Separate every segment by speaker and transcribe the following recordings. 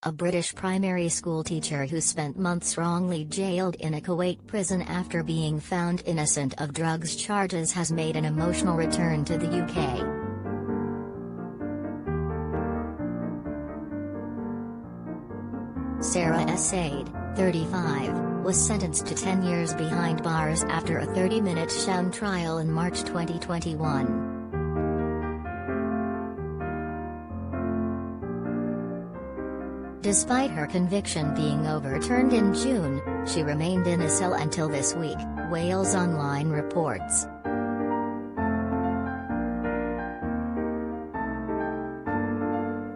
Speaker 1: a British primary school teacher who spent months wrongly jailed in a Kuwait prison after being found innocent of drugs charges, has made an emotional return to the UK. Sara Assayed, 35, was sentenced to 10 years behind bars after a 30-minute sham trial in March 2021. Despite her conviction being overturned in June, she remained in a cell until this week, Wales Online reports.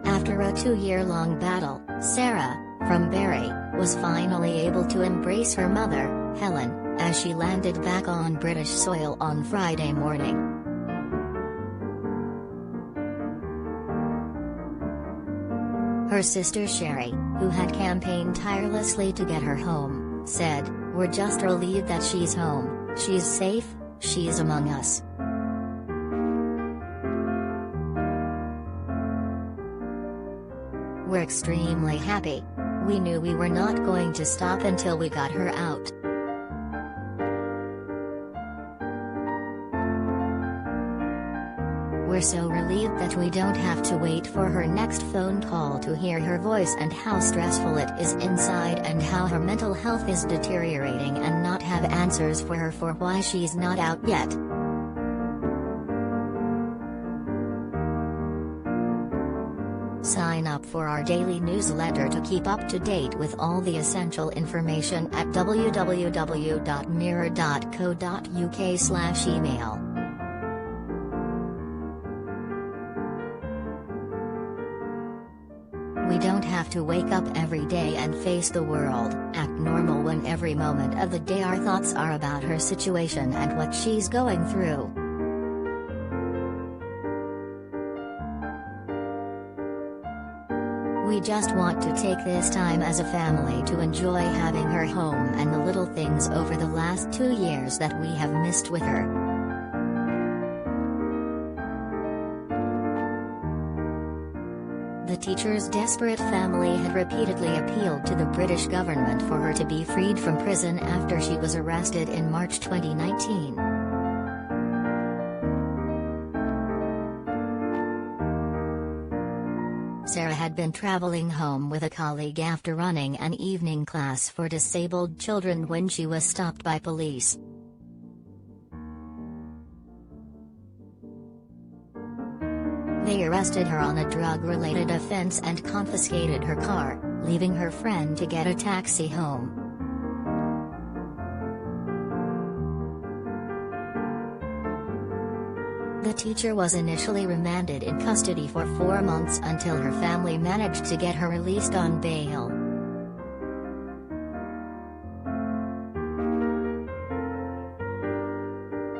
Speaker 1: After a 2-year-long battle, Sara, from Bury, was finally able to embrace her mother, Helen, as she landed back on British soil on Friday morning. Her sister Sherry, who had campaigned tirelessly to get her home, said, "We're just relieved that she's home, she's safe, she's among us." "We're extremely happy. We knew we were not going to stop until we got her out. We're so relieved that we don't have to wait for her next phone call to hear her voice, and how stressful it is inside, and how her mental health is deteriorating, and not have answers for her for why she's not out yet." Sign up for our daily newsletter to keep up to date with all the essential information at www.mirror.co.uk/email. We don't have to wake up every day and face the world, act normal when every moment of the day our thoughts are about her situation and what she's going through. We just want to take this time as a family to enjoy having her home and the little things over the last 2 years that we have missed with her. The teacher's desperate family had repeatedly appealed to the British government for her to be freed from prison after she was arrested in March 2019. Sara had been traveling home with a colleague after running an evening class for disabled children when she was stopped by police. They arrested her on a drug-related offense and confiscated her car, leaving her friend to get a taxi home. The teacher was initially remanded in custody for 4 months until her family managed to get her released on bail.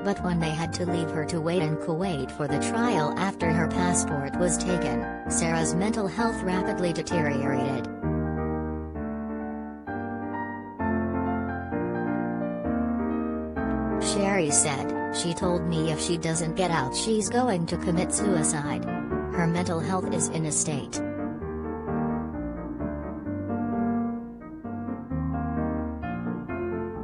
Speaker 1: But when they had to leave her to wait in Kuwait for the trial after her passport was taken, Sara's mental health rapidly deteriorated. Sherry said, "She told me if she doesn't get out she's going to commit suicide. Her mental health is in a state."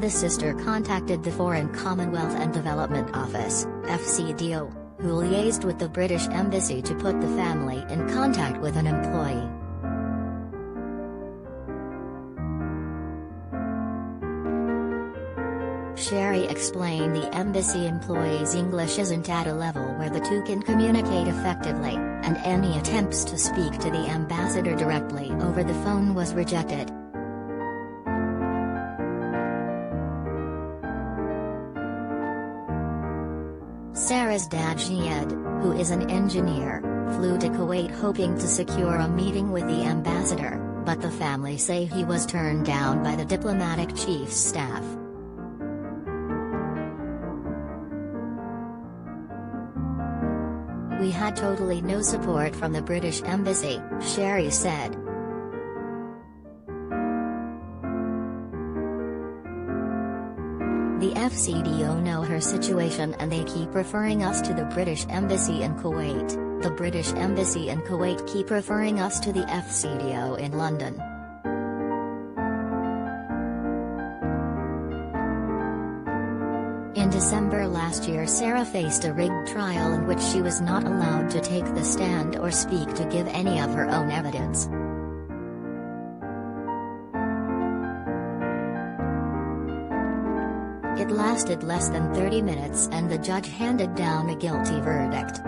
Speaker 1: The sister contacted the Foreign Commonwealth and Development Office, FCDO, who liaised with the British Embassy to put the family in contact with an employee. Sherry explained the embassy employee's English isn't at a level where the two can communicate effectively, and any attempts to speak to the ambassador directly over the phone was rejected. Sara's dad Ziad, who is an engineer, flew to Kuwait hoping to secure a meeting with the ambassador, but the family say he was turned down by the diplomatic chief's staff. "We had totally no support from the British Embassy," Sherry said. "The FCDO know her situation and they keep referring us to the British Embassy in Kuwait. The British Embassy in Kuwait keep referring us to the FCDO in London. In December last year, Sara faced a rigged trial in which she was not allowed to take the stand or speak to give any of her own evidence. It lasted less than 30 minutes and the judge handed down a guilty verdict.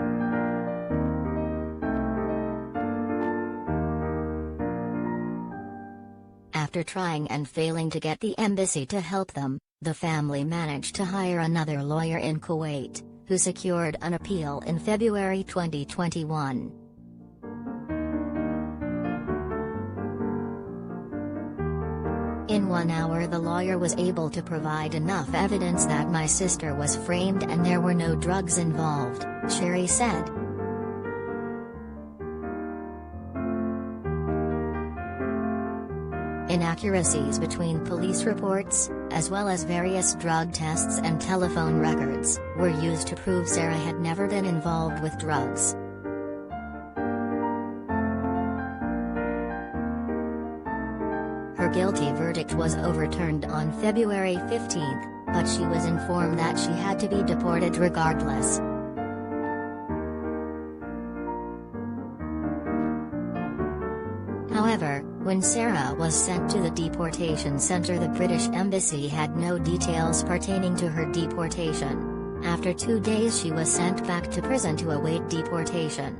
Speaker 1: After trying and failing to get the embassy to help them, the family managed to hire another lawyer in Kuwait, who secured an appeal in February 2021. In 1 hour the lawyer was able to provide enough evidence that my sister was framed and there were no drugs involved, Sherry said. Inaccuracies between police reports, as well as various drug tests and telephone records, were used to prove Sara had never been involved with drugs. Her guilty verdict was overturned on February 15, but she was informed that she had to be deported regardless. However, when Sara was sent to the deportation center, the British Embassy had no details pertaining to her deportation. After 2 days she was sent back to prison to await deportation.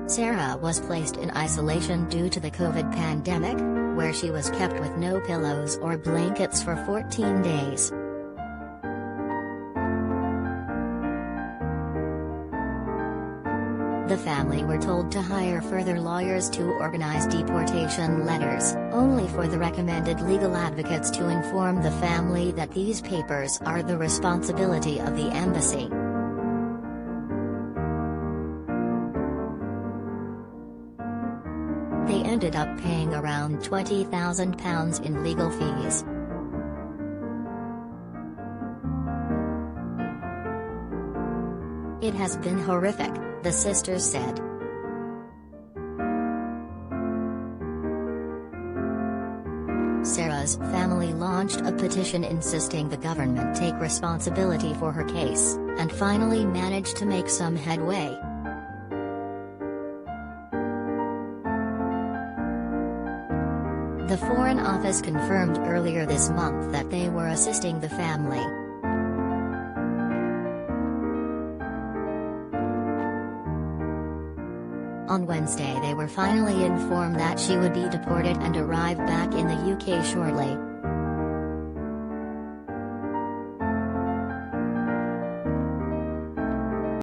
Speaker 1: Sara was placed in isolation due to the COVID pandemic, where she was kept with no pillows or blankets for 14 days. The family were told to hire further lawyers to organize deportation letters, only for the recommended legal advocates to inform the family that these papers are the responsibility of the embassy. They ended up paying around £20,000 in legal fees. It has been horrific, the sisters said. Sara's family launched a petition insisting the government take responsibility for her case, and finally managed to make some headway. The Foreign Office confirmed earlier this month that they were assisting the family. On Wednesday they were finally informed that she would be deported and arrive back in the UK shortly.